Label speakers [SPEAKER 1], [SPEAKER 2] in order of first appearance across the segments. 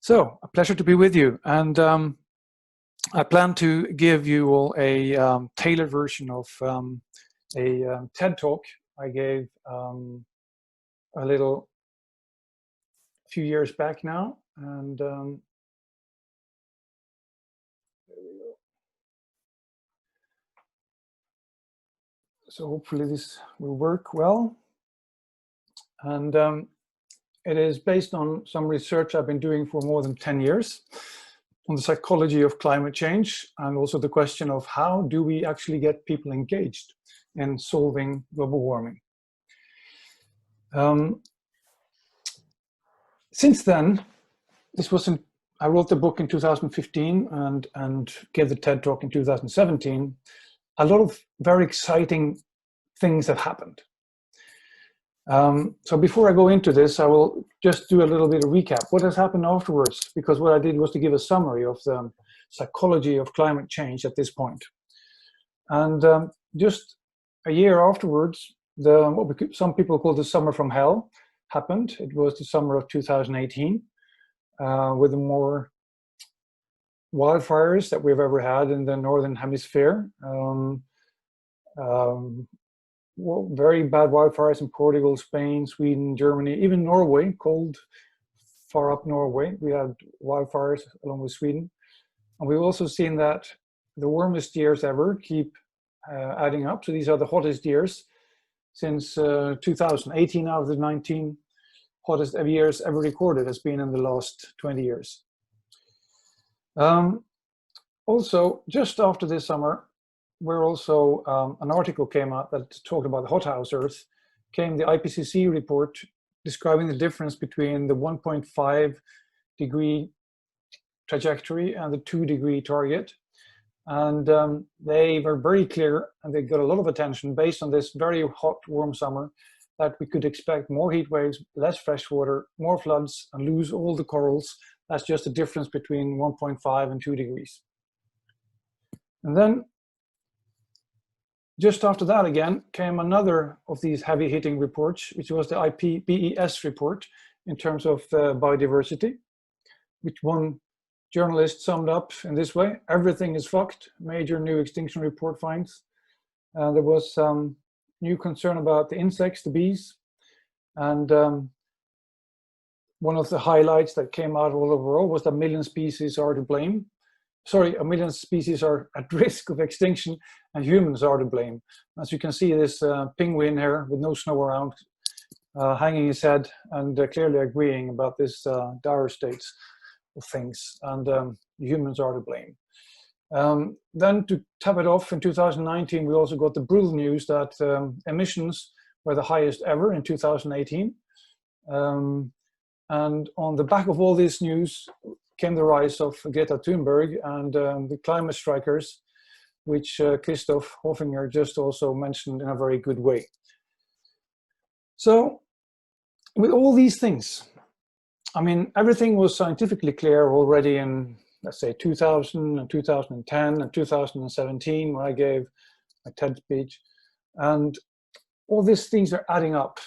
[SPEAKER 1] So, a pleasure to be with you. And I plan to give you all a tailored version of a TED Talk I gave a few years back now. And there we go. So hopefully this will work well. And it is based on some research I've been doing for more than 10 years on the psychology of climate change, and also the question of how do we actually get people engaged in solving global warming. Since then, I wrote the book in 2015 and gave the TED Talk in 2017. A lot of very exciting things have happened. So before I go into this, I will just do a little bit of recap. What has happened afterwards? Because what I did was to give a summary of the psychology of climate change at this point. And just a year afterwards, what some people call the summer from hell happened. It was the summer of 2018, with the more wildfires that we've ever had in the Northern Hemisphere. Very bad wildfires in Portugal, Spain, Sweden, Germany, even Norway, cold, far up Norway. We had wildfires along with Sweden. And we've also seen that the warmest years ever keep adding up. So these are the hottest years since 2018 out of the 19 hottest years ever recorded has been in the last 20 years. Also, just after this summer, where also an article came out that talked about the hothouse Earth, came the IPCC report describing the difference between the 1.5 degree trajectory and the 2 degree target. And they were very clear, and they got a lot of attention based on this very hot, warm summer, that we could expect more heat waves, less fresh water, more floods, and lose all the corals. That's just the difference between 1.5 and 2 degrees. And then just after that again came another of these heavy hitting reports, which was the IPBES report in terms of biodiversity, which one journalist summed up in this way: everything is fucked, major new extinction report finds. There was some new concern about the insects, the bees, and one of the highlights that came out all overall was that 1 million species are to blame. Sorry, 1 million species are at risk of extinction, and humans are to blame. As you can see, this penguin here with no snow around, hanging his head and clearly agreeing about this dire state of things, and humans are to blame. Then to top it off, in 2019, we also got the brutal news that emissions were the highest ever in 2018. And on the back of all this news came the rise of Greta Thunberg and the climate strikers, which Christoph Hoffinger just also mentioned in a very good way. So with all these things, I mean, everything was scientifically clear already in, let's say, 2000 and 2010 and 2017 when I gave my TED speech. And all these things are adding up.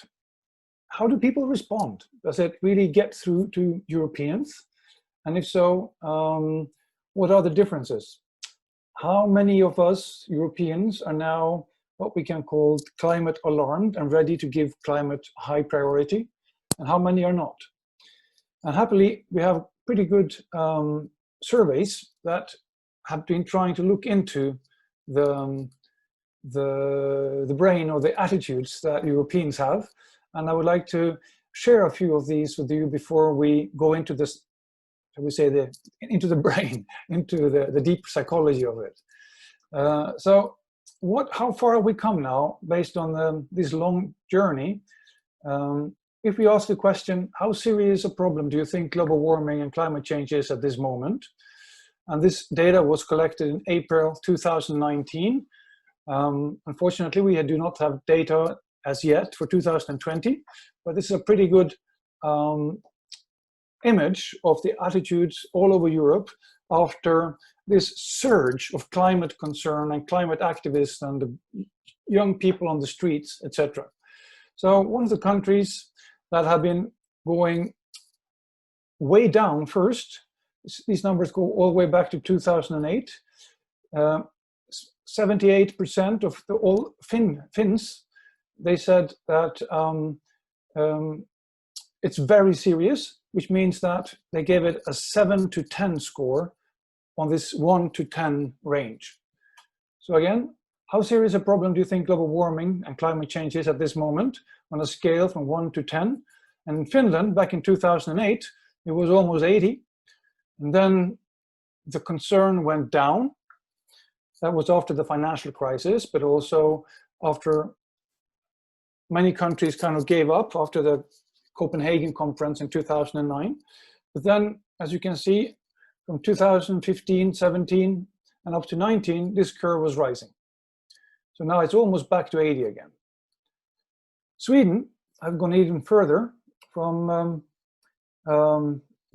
[SPEAKER 1] How do people respond? Does it really get through to Europeans? And if so, what are the differences? How many of us Europeans are now what we can call climate alarmed and ready to give climate high priority? And how many are not? And happily, we have pretty good surveys that have been trying to look into the brain or the attitudes that Europeans have. And I would like to share a few of these with you before we go into this, shall we say, into the brain, into the deep psychology of it. So how far have we come now based on this long journey? If we ask the question, how serious a problem do you think global warming and climate change is at this moment? And this data was collected in April 2019. Unfortunately, we do not have data as yet for 2020, but this is a pretty good image of the attitudes all over Europe after this surge of climate concern and climate activists and the young people on the streets, etc. So one of the countries that have been going way down first. These numbers go all the way back to 2008. 78% of all Finns, they said that it's very serious, which means that they gave it a 7 to 10 score on this 1 to 10 range. So again, how serious a problem do you think global warming and climate change is at this moment on a scale from 1 to 10? And in Finland, back in 2008, it was almost 80. And then the concern went down. That was after the financial crisis, but also after many countries kind of gave up after the Copenhagen conference in 2009. But then, as you can see, from 2015, 17, and up to 19, this curve was rising. So now it's almost back to 80 again. Sweden have gone even further from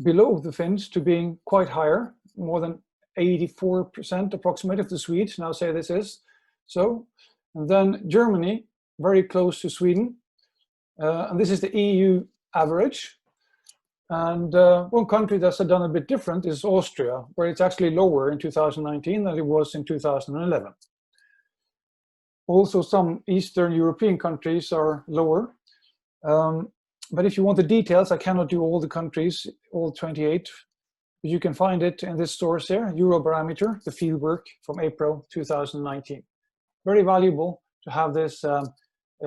[SPEAKER 1] below the Finns to being quite higher, more than 84% approximately of the Swedes now say this is so. And then Germany, very close to Sweden. And this is the EU average. And one country that's done a bit different is Austria, where it's actually lower in 2019 than it was in 2011. Also, some Eastern European countries are lower. But if you want the details, I cannot do all the countries, all 28. But you can find it in this source here, Eurobarometer, the fieldwork from April 2019. Very valuable to have this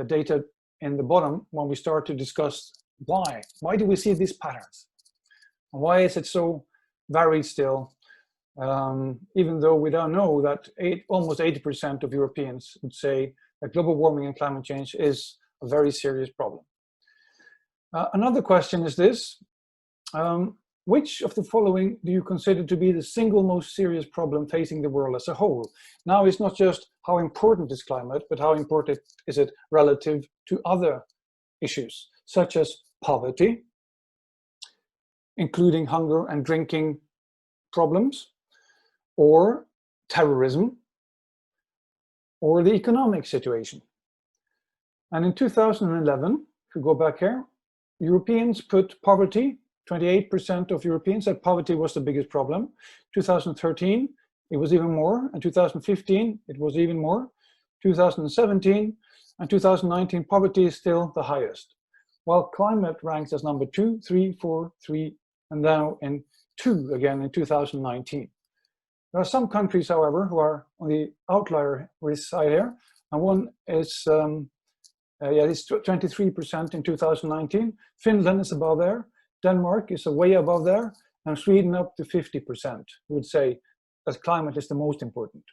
[SPEAKER 1] data in the bottom when we start to discuss why. Why do we see these patterns? And why is it so varied still? Even though we don't know that almost 80% of Europeans would say that global warming and climate change is a very serious problem. Another question is this. Which of the following do you consider to be the single most serious problem facing the world as a whole? Now, it's not just how important is climate, but how important is it relative to other issues, such as poverty, including hunger and drinking problems, or terrorism, or the economic situation. And in 2011, if we go back here, Europeans put poverty, 28% of Europeans said poverty was the biggest problem. 2013, it was even more. And 2015, it was even more. 2017 and 2019, poverty is still the highest. While climate ranks as number 2, 3, 4, 3, and now in 2 again in 2019. There are some countries, however, who are on the outlier side here. And one is, it's 23% in 2019. Finland is above there. Denmark is way above there. And Sweden up to 50% would say that climate is the most important.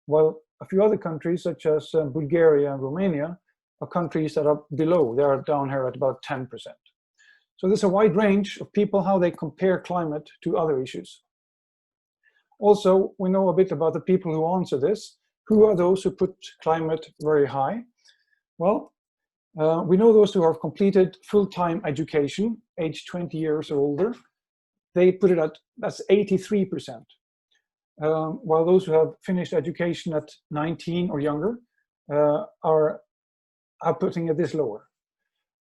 [SPEAKER 1] While a few other countries, such as Bulgaria and Romania, are countries that are below. They are down here at about 10%. So there's a wide range of people, how they compare climate to other issues. Also, we know a bit about the people who answer this. Who are those who put climate very high? Well, we know those who have completed full-time education, age 20 years or older. They put it at, that's 83%. While those who have finished education at 19 or younger are putting it this lower.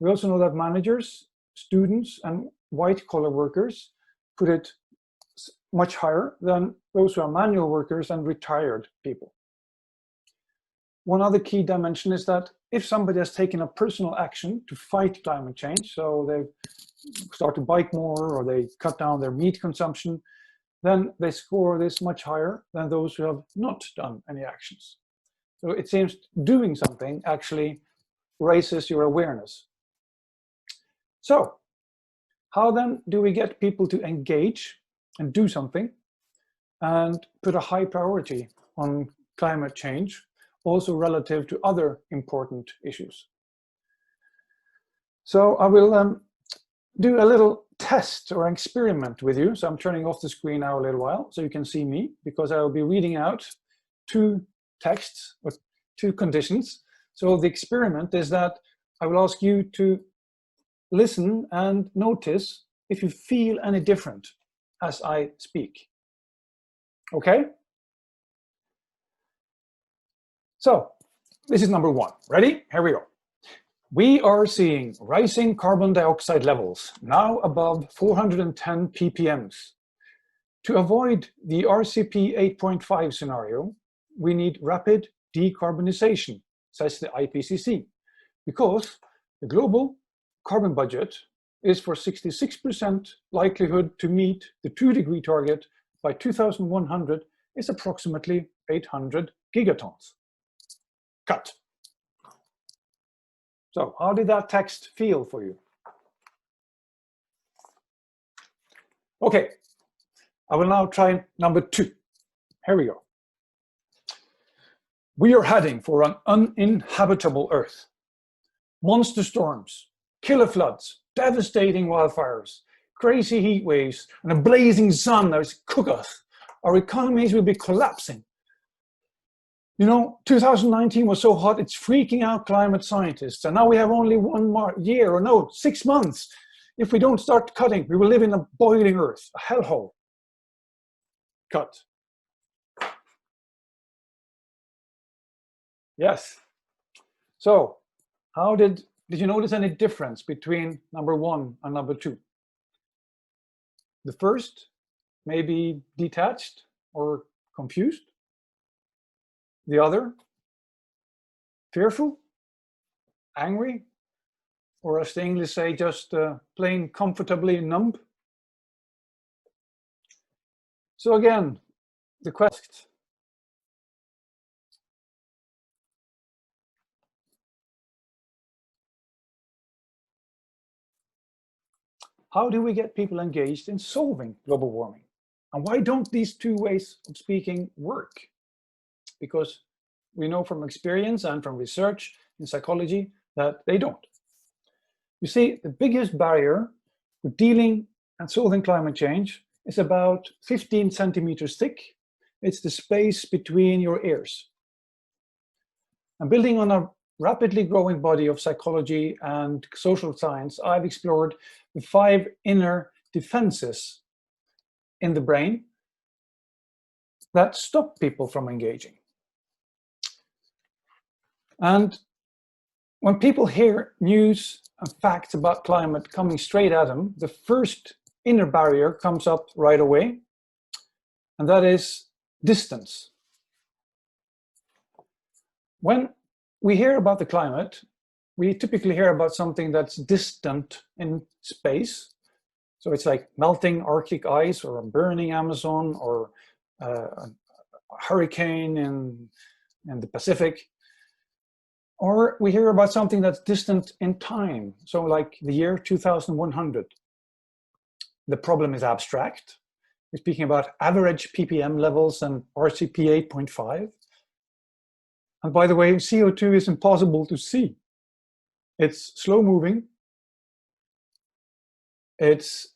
[SPEAKER 1] We also know that managers, students, and white-collar workers put it much higher than those who are manual workers and retired people. One other key dimension is that if somebody has taken a personal action to fight climate change, so they start to bike more or they cut down their meat consumption, then they score this much higher than those who have not done any actions. So it seems doing something actually raises your awareness. So how then do we get people to engage and do something and put a high priority on climate change, also relative to other important issues? So I will do a little test or experiment with you. So I'm turning off the screen now a little while so you can see me, because I will be reading out 2 texts or 2 conditions. So the experiment is that I will ask you to listen and notice if you feel any different as I speak. Okay? So this is number 1. Ready? Here we go. We are seeing rising carbon dioxide levels, now above 410 ppm. To avoid the RCP 8.5 scenario, we need rapid decarbonization, says the IPCC, because the global carbon budget is for 66% likelihood to meet the 2-degree target by 2100 is approximately 800 gigatons. Cut. So how did that text feel for you? Okay, I will now try number 2. Here we go. We are heading for an uninhabitable Earth. Monster storms, killer floods, devastating wildfires, crazy heat waves, and a blazing sun that is cook us. Our economies will be collapsing. You know, 2019 was so hot, it's freaking out climate scientists. And now we have only 1 more year, or no, 6 months. If we don't start cutting, we will live in a boiling Earth, a hellhole. Cut. Yes. So, how did you notice any difference between number 1 and number 2? The first, maybe detached or confused. The other, fearful, angry, or as the English say, just plain comfortably numb. So again, the question. How do we get people engaged in solving global warming? And why don't these 2 ways of speaking work? Because we know from experience and from research in psychology that they don't. You see, the biggest barrier for dealing and solving climate change is about 15 centimeters thick. It's the space between your ears. And building on a rapidly growing body of psychology and social science, I've explored the 5 inner defenses in the brain that stop people from engaging. And when people hear news and facts about climate coming straight at them, the first inner barrier comes up right away, and that is distance. When we hear about the climate, we typically hear about something that's distant in space. So it's like melting Arctic ice, or a burning Amazon, or a hurricane in the Pacific. Or we hear about something that's distant in time, so like the year 2100. The problem is abstract. We're speaking about average ppm levels and RCP 8.5. And by the way, CO2 is impossible to see. It's slow moving. It's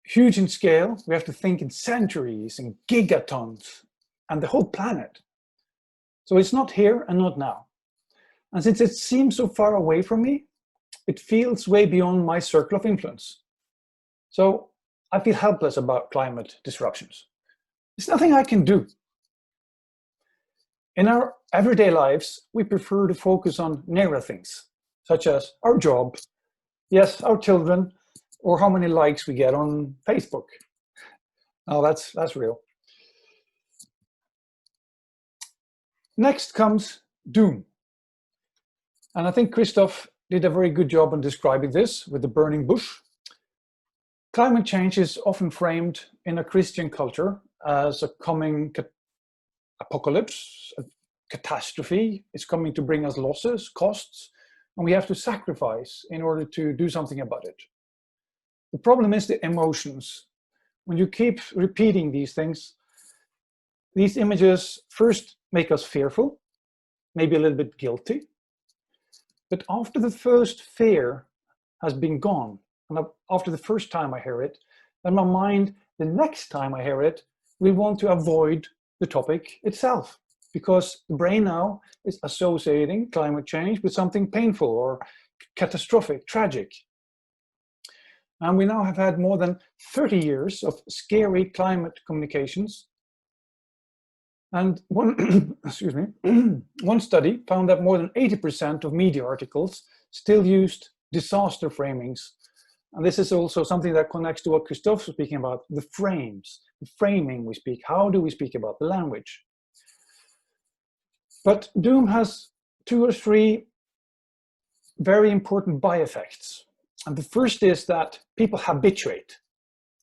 [SPEAKER 1] huge in scale. We have to think in centuries, in gigatons, and the whole planet. So it's not here and not now. And since it seems so far away from me, it feels way beyond my circle of influence. So I feel helpless about climate disruptions. There's nothing I can do. In our everyday lives, we prefer to focus on nearer things, such as our job, yes, our children, or how many likes we get on Facebook. Now that's real. Next comes doom. And I think Christoph did a very good job on describing this with the burning bush. Climate change is often framed in a Christian culture as a coming apocalypse, a catastrophe. It's coming to bring us losses, costs, and we have to sacrifice in order to do something about it. The problem is the emotions. When you keep repeating these things, these images first make us fearful, maybe a little bit guilty. But after the first fear has been gone, and after the first time I hear it, then my mind, the next time I hear it, will want to avoid the topic itself, because the brain now is associating climate change with something painful or catastrophic, tragic. And we now have had more than 30 years of scary climate communications. And one, excuse me, one study found that more than 80% of media articles still used disaster framings. And this is also something that connects to what Christophe was speaking about, the frames, the framing we speak. How do we speak about the language? But doom has 2 or 3 very important by-effects. And the first is that people habituate.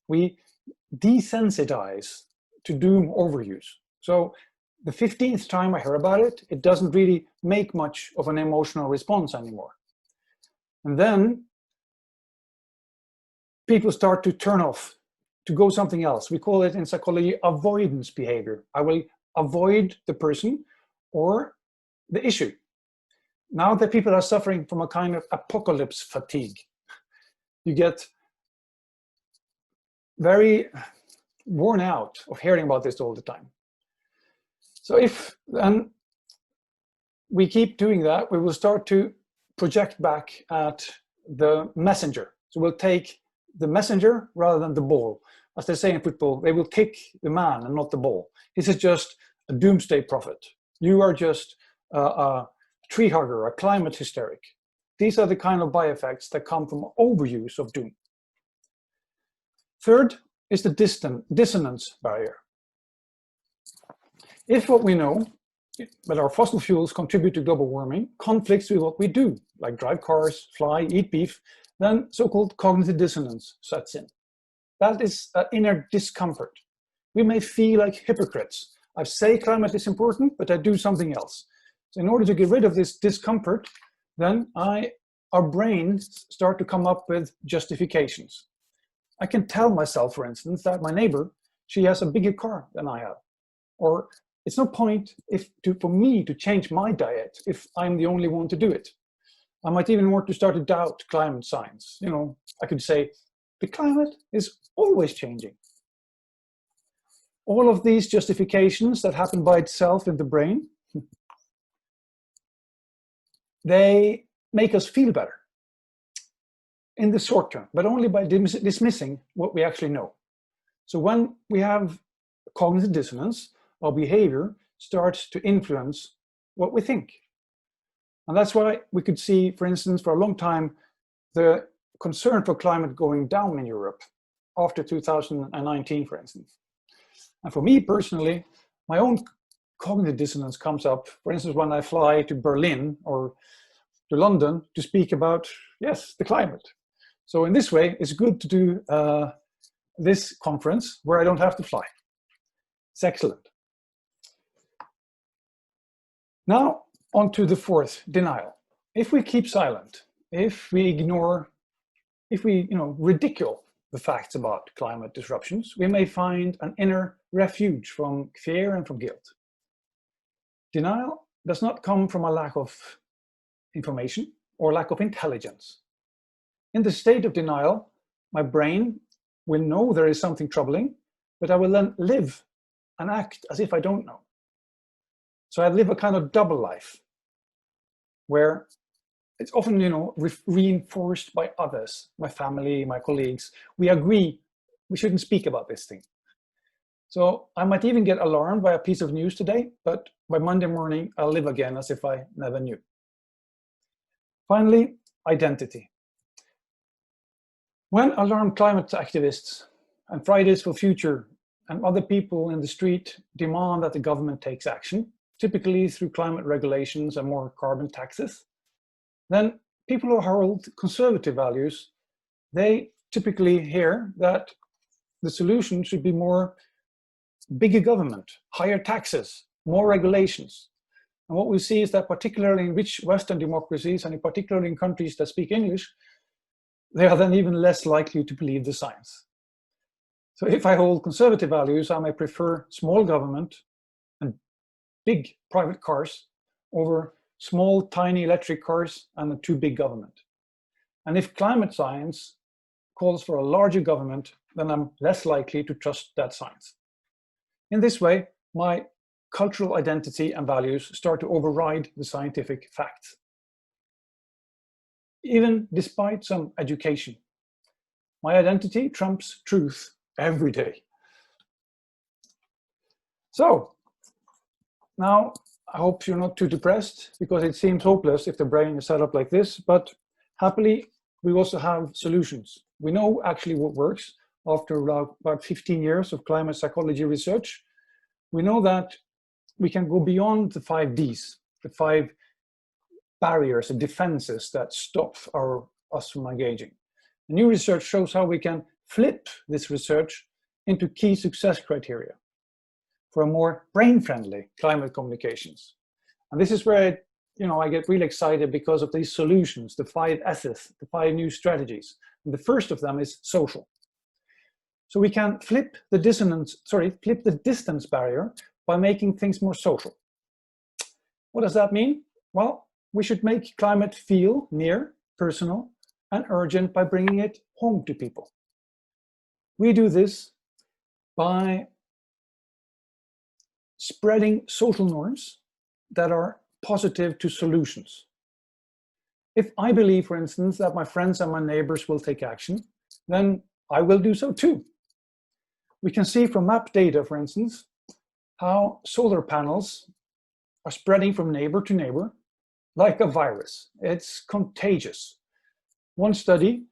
[SPEAKER 1] We desensitize to doom overuse. So the 15th time I hear about it, it doesn't really make much of an emotional response anymore. And then people start to turn off, to go something else. We call it in psychology avoidance behavior. I will avoid the person or the issue. Now that people are suffering from a kind of apocalypse fatigue, you get very worn out of hearing about this all the time. So if then we keep doing that, we will start to project back at the messenger. So we'll take the messenger rather than the ball. As they say in football, they will kick the man and not the ball. This is just a doomsday prophet. You are just a tree hugger, a climate hysteric. These are the kind of by-effects that come from overuse of doom. Third is the dissonance barrier. If what we know, that our fossil fuels contribute to global warming, conflicts with what we do, like drive cars, fly, eat beef, then so-called cognitive dissonance sets in. That is an inner discomfort. We may feel like hypocrites. I say climate is important, but I do something else. So in order to get rid of this discomfort, then our brains start to come up with justifications. I can tell myself, for instance, that my neighbor, she has a bigger car than I have. Or it's no point for me to change my diet if I'm the only one to do it. I might even want to start to doubt climate science. You know, I could say, the climate is always changing. All of these justifications that happen by itself in the brain, they make us feel better in the short term, but only by dismissing what we actually know. So when we have cognitive dissonance, our behavior starts to influence what we think. And that's why we could see, for instance, for a long time, the concern for climate going down in Europe after 2019, for instance. And for me personally, my own cognitive dissonance comes up, for instance, when I fly to Berlin or to London to speak about, yes, the climate. So in this way, it's good to do this conference where I don't have to fly. It's excellent. Now, on to the fourth, denial. If we keep silent, if we ignore, if we ridicule the facts about climate disruptions, we may find an inner refuge from fear and from guilt. Denial does not come from a lack of information or lack of intelligence. In the state of denial, my brain will know there is something troubling, but I will then live and act as if I don't know. So I live a kind of double life where it's often, reinforced by others, my family, my colleagues. We agree we shouldn't speak about this thing. So I might even get alarmed by a piece of news today, but by Monday morning, I'll live again as if I never knew. Finally, identity. When alarmed climate activists and Fridays for Future and other people in the street demand that the government takes action, typically through climate regulations and more carbon taxes, then people who hold conservative values, they typically hear that the solution should be more bigger government, higher taxes, more regulations. And what we see is that particularly in rich Western democracies, and particularly in countries that speak English, they are then even less likely to believe the science. So if I hold conservative values, I may prefer small government and big private cars over small, tiny electric cars and a too big government. And if climate science calls for a larger government, then I'm less likely to trust that science. In this way, my cultural identity and values start to override the scientific facts. Even despite some education, my identity trumps truth every day. So, Now, I hope you're not too depressed, because it seems hopeless if the brain is set up like this, but happily, we also have solutions. We know actually what works after about 15 years of climate psychology research. We know that we can go beyond the 5 Ds, the 5 barriers and defenses that stop us from engaging. The new research shows how we can flip this research into key success criteria for a more brain-friendly climate communications. And this is where I get really excited because of these solutions, the 5 S's, the 5 new strategies. And the first of them is social. So we can flip the distance barrier by making things more social. What does that mean? Well, we should make climate feel near, personal, and urgent by bringing it home to people. We do this by spreading social norms that are positive to solutions. If I believe, for instance, that my friends and my neighbors will take action, then I will do so too. We can see from map data, for instance, how solar panels are spreading from neighbor to neighbor like a virus. It's contagious. One study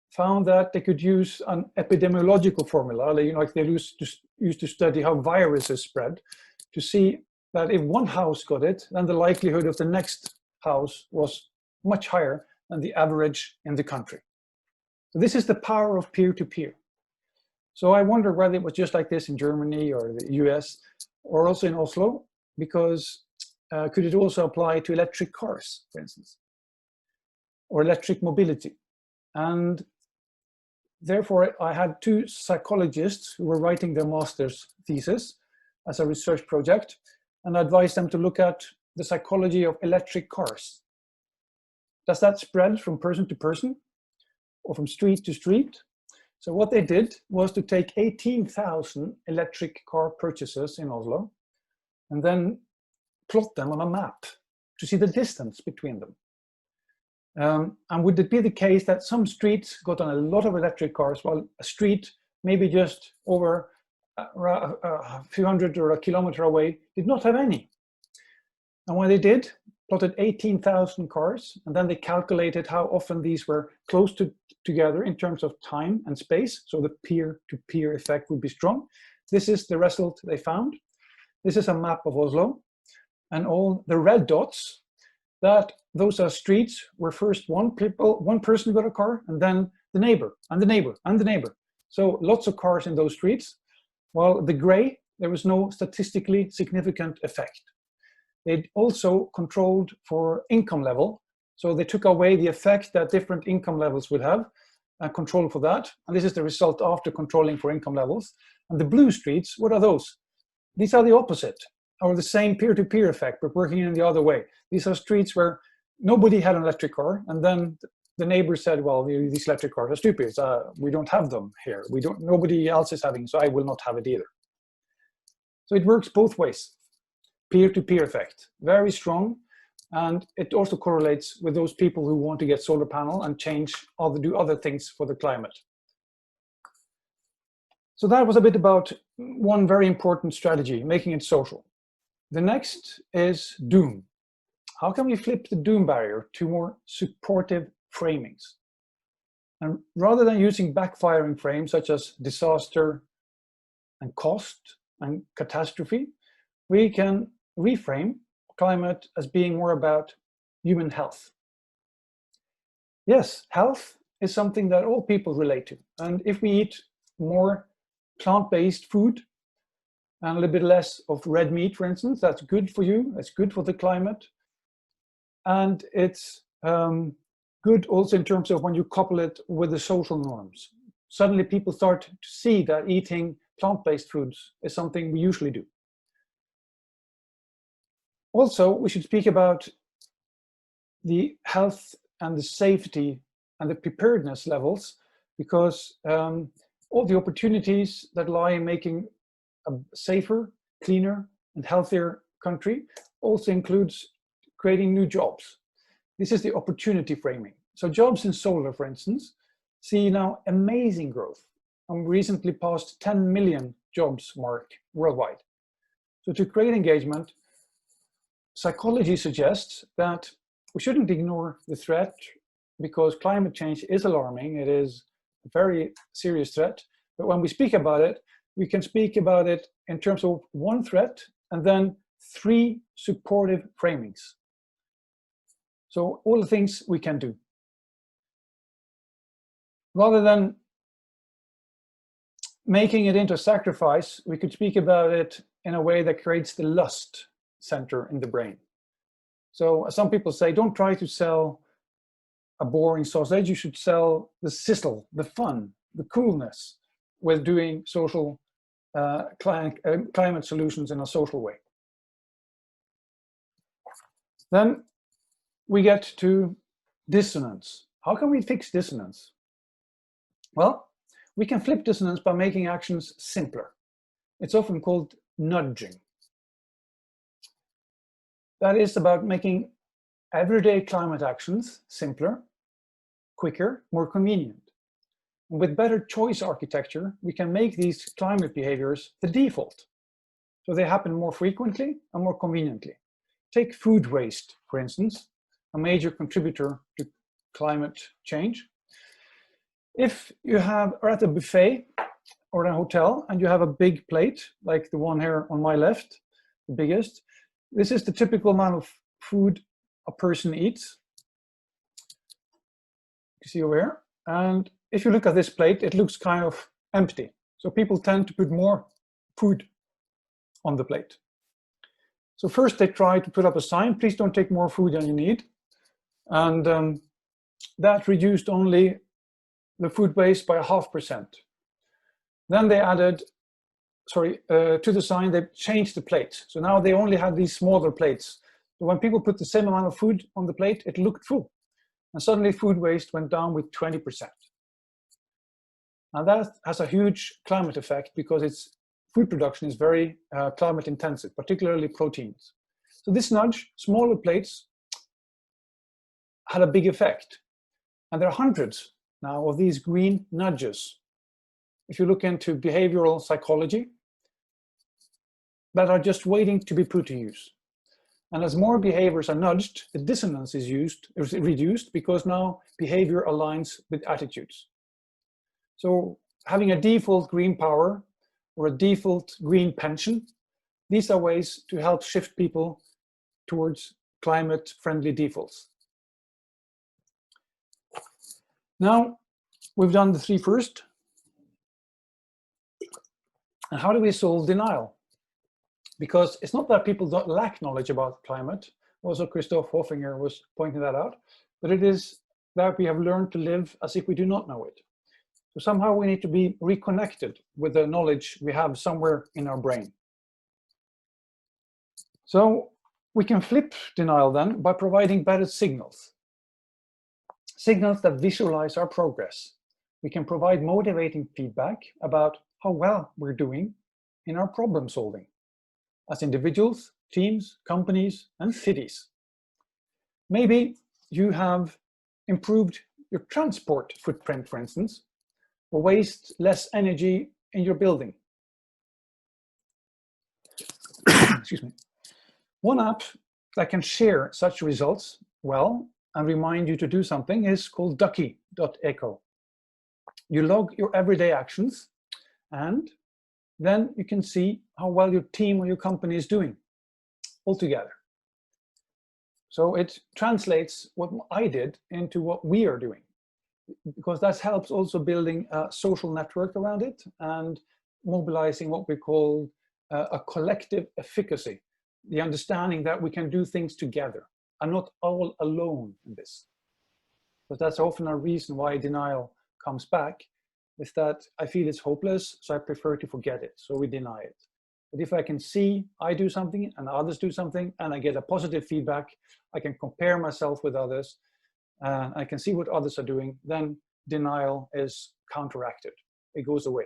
[SPEAKER 1] found that they could use an epidemiological formula, like they used to study how viruses spread, to see that if one house got it, then the likelihood of the next house was much higher than the average in the country. So this is the power of peer-to-peer. So I wonder whether it was just like this in Germany or the US or also in Oslo, because could it also apply to electric cars, for instance, or electric mobility? And therefore, I had 2 psychologists who were writing their master's thesis as a research project, and I advised them to look at the psychology of electric cars. Does that spread from person to person or from street to street? So what they did was to take 18,000 electric car purchases in Oslo and then plot them on a map to see the distance between them. And would it be the case that some streets got on a lot of electric cars, while a street maybe just over a few hundred or a kilometer away did not have any? And when they did, plotted 18,000 cars, and then they calculated how often these were close together in terms of time and space, so the peer-to-peer effect would be strong. This is the result they found. This is a map of Oslo, and all the red dots, those are streets where first one person got a car, and then the neighbor, and the neighbor, and the neighbor. So lots of cars in those streets, while the gray, there was no statistically significant effect. They also controlled for income level, so they took away the effect that different income levels would have, and controlled for that. And this is the result after controlling for income levels. And the blue streets, what are those? These are the opposite, or the same peer-to-peer effect, but working in the other way. These are streets where nobody had an electric car, and then the neighbor said, well, these electric cars are stupid. We don't have them here. Nobody else is having, so I will not have it either. So it works both ways. Peer-to-peer effect, very strong, and it also correlates with those people who want to get solar panel and do other things for the climate. So that was a bit about one very important strategy, making it social. The next is doom. How can we flip the doom barrier to more supportive framings? And rather than using backfiring frames such as disaster and cost and catastrophe, we can reframe climate as being more about human health. Yes, health is something that all people relate to. And if we eat more plant-based food and a little bit less of red meat, for instance, that's good for you, it's good for the climate. And it's good also in terms of when you couple it with the social norms. Suddenly people start to see that eating plant-based foods is something we usually do. Also, we should speak about the health and the safety and the preparedness levels, because all the opportunities that lie in making a safer, cleaner, and healthier country also includes creating new jobs. This is the opportunity framing. So jobs in solar, for instance, see now amazing growth, and recently passed 10 million jobs mark worldwide. So to create engagement, psychology suggests that we shouldn't ignore the threat because climate change is alarming. It is a very serious threat. But when we speak about it, we can speak about it in terms of one threat and then 3 supportive framings. So all the things we can do. Rather than making it into a sacrifice, we could speak about it in a way that creates the lust center in the brain. So some people say, don't try to sell a boring sausage, you should sell the sizzle, the fun, the coolness with doing social climate solutions in a social way. Then we get to dissonance. How can we fix dissonance? Well, we can flip dissonance by making actions simpler. It's often called nudging. That is about making everyday climate actions simpler, quicker, more convenient. And with better choice architecture, we can make these climate behaviors the default. So they happen more frequently and more conveniently. Take food waste, for instance, a major contributor to climate change. If you are at a buffet or a hotel and you have a big plate, like the one here on my left, the biggest, this is the typical amount of food a person eats. You see over here. And if you look at this plate, it looks kind of empty. So people tend to put more food on the plate. So first they try to put up a sign, please don't take more food than you need. And that reduced only the food waste by 0.5%. Then they added, to the sign, they changed the plate. So now they only have these smaller plates. So when people put the same amount of food on the plate, it looked full. And suddenly food waste went down with 20%. And that has a huge climate effect because food production is very climate intensive, particularly proteins. So this nudge, smaller plates, had a big effect. And there are hundreds now of these green nudges. If you look into behavioral psychology, that are just waiting to be put to use. And as more behaviors are nudged, the dissonance is reduced because now behavior aligns with attitudes. So having a default green power or a default green pension, these are ways to help shift people towards climate-friendly defaults. Now, we've done the 3 first. And how do we solve denial? Because it's not that people don't lack knowledge about climate. Also, Christoph Hoffinger was pointing that out. But it is that we have learned to live as if we do not know it. So somehow we need to be reconnected with the knowledge we have somewhere in our brain. So we can flip denial then by providing better signals. Signals that visualize our progress. We can provide motivating feedback about how well we're doing in our problem solving as individuals, teams, companies, and cities. Maybe you have improved your transport footprint, for instance, or waste less energy in your building. Excuse me. One app that can share such results well and remind you to do something is called Ducky.eco. You log your everyday actions, and then you can see how well your team or your company is doing altogether. So it translates what I did into what we are doing, because that helps also building a social network around it and mobilizing what we call a collective efficacy, the understanding that we can do things together and not all alone in this. But that's often a reason why denial comes back, is that I feel it's hopeless, so I prefer to forget it, so we deny it. But if I can see I do something and others do something and I get a positive feedback, I can compare myself with others, I can see what others are doing, then denial is counteracted. It goes away.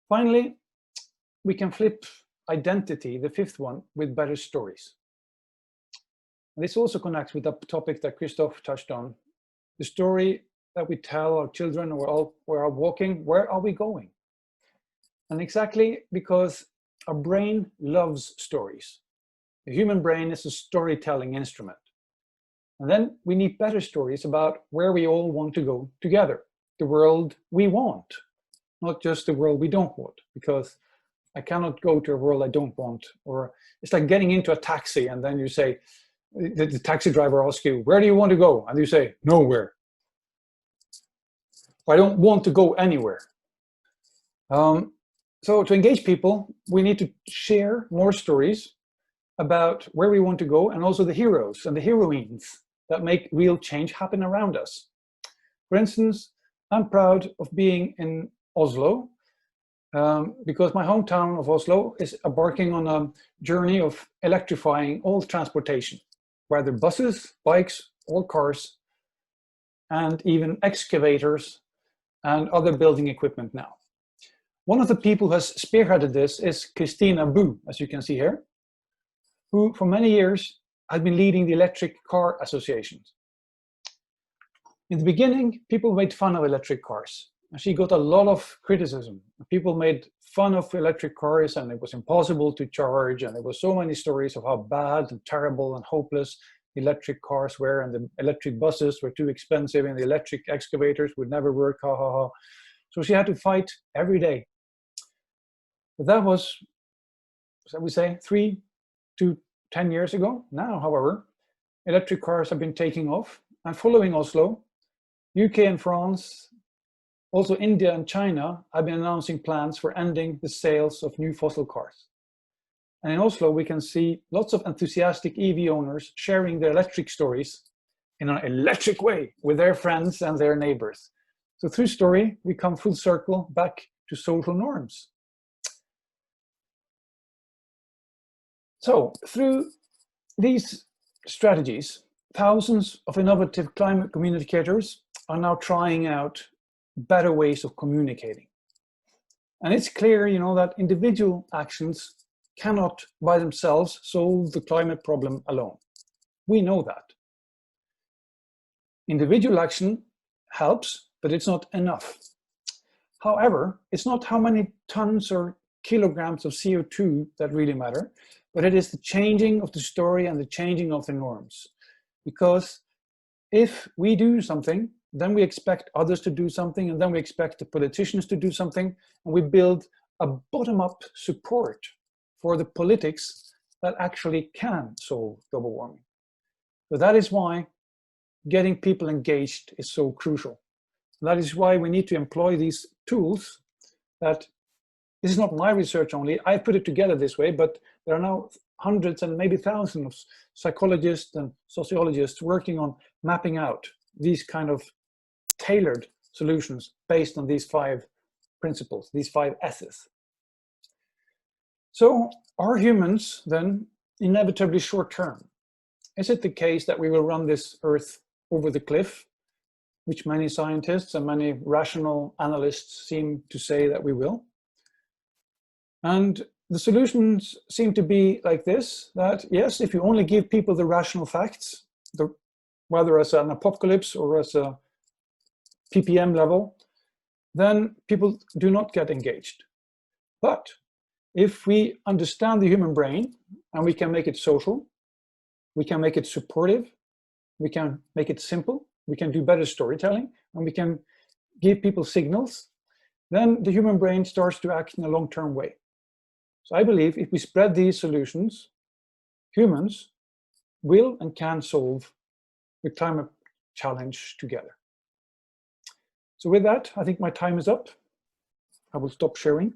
[SPEAKER 1] Finally, we can flip identity, the 5th one, with better stories. And this also connects with the topic that Christoph touched on. The story that we tell our children or we are walking, where are we going? And exactly because our brain loves stories. The human brain is a storytelling instrument. And then we need better stories about where we all want to go together. The world we want, not just the world we don't want, because I cannot go to a world I don't want. Or it's like getting into a taxi and then you say, the taxi driver asks you, where do you want to go? And you say, nowhere. I don't want to go anywhere. So to engage people, we need to share more stories about where we want to go, and also the heroes and the heroines that make real change happen around us. For instance, I'm proud of being in Oslo because my hometown of Oslo is embarking on a journey of electrifying all transportation, whether buses, bikes, or cars, and even excavators and other building equipment now. One of the people who has spearheaded this is Christina Bu, as you can see here, who for many years had been leading the Electric Car Associations. In the beginning, people made fun of electric cars. And she got a lot of criticism. People made fun of electric cars and it was impossible to charge, and there were so many stories of how bad and terrible and hopeless the electric cars were, and the electric buses were too expensive and the electric excavators would never work, ha ha ha. So she had to fight every day. But that was, shall we say, 3 to 10 years ago. Now, however, electric cars have been taking off, and following Oslo, UK and France, also India and China have been announcing plans for ending the sales of new fossil cars. And in Oslo, we can see lots of enthusiastic EV owners sharing their electric stories in an electric way with their friends and their neighbors. So through story, we come full circle back to social norms. So through these strategies, thousands of innovative climate communicators are now trying out better ways of communicating. And it's clear, that individual actions cannot by themselves solve the climate problem alone. We know that. Individual action helps, but it's not enough. However, it's not how many tons or kilograms of CO2 that really matter, but it is the changing of the story and the changing of the norms. Because if we do something, then we expect others to do something, and then we expect the politicians to do something, and we build a bottom-up support for the politics that actually can solve global warming. So that is why getting people engaged is so crucial. That is why we need to employ these tools that, this is not my research only, I put it together this way, but there are now hundreds and maybe thousands of psychologists and sociologists working on mapping out these kind of tailored solutions based on these 5 principles, these 5 S's. So are humans then inevitably short-term? Is it the case that we will run this Earth over the cliff, which many scientists and many rational analysts seem to say that we will? And the solutions seem to be like this, that yes, if you only give people the rational facts, whether as an apocalypse or as a ppm level, then people do not get engaged. But if we understand the human brain and we can make it social, we can make it supportive, we can make it simple, we can do better storytelling, and we can give people signals, then the human brain starts to act in a long-term way. So I believe if we spread these solutions, humans will and can solve the climate challenge together. So with that, I think my time is up. I will stop sharing.